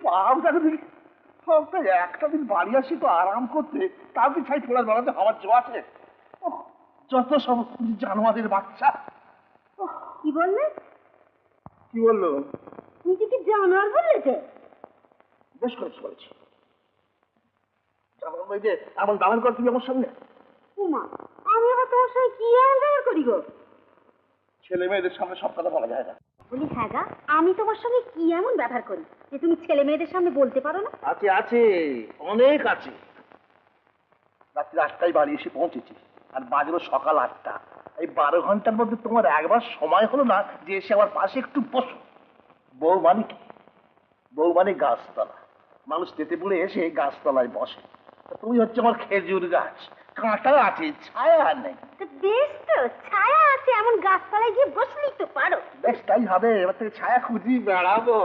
বাবুটা দেখি সপ্তাহে একটা দিন বাড়ি আসি তো আরাম করতে, তার দিন ছাই তোলার বেড়াতে আমার জো আছে। যত সব জানোয়ারের বাচ্চা। কি বললে? কি বললো? নিজেকে জানোয়ার বলেছে? বেশ করেছি বলেছি। জানোয়ার বলছে এমন ব্যবহার কর তুমি আমার সামনে। উমা, আমি আবার তোমার সঙ্গে কি এমন ব্যবহার করি গো? ছেলে মেয়েদের সামনে সব কথা বলা যায় না। বলি হ্যাঁ গা, আমি তোমার সঙ্গে কি এমন ব্যবহার করি যে তুমি ছেলে মেয়েদের সামনে বলতে পারো না? আছে আছে, অনেক আছে। রাত্রি 8টায় বাড়ি এসে পৌঁছেছি, আর বাজলো সকাল 8টা। এই 12 ঘন্টার মধ্যে তোমার একবার সময় হলো না যে এসে আমার পাশে একটু বসো। বউ মানে কি? বউ মানে গাছতলা। মানুষ তেতে পুড়ে এসে গাছতলায় বসে। তুমি হচ্ছে আমার খেজুর গাছ, কাঁটা আছে, ছায়া নেই। বেশ তো, ছায়া আছে এমন গাছতলায় গিয়ে বসলেই তো পারো। বেশ তাই হবে, এবার থেকে ছায়া খুঁজি বেড়াবো।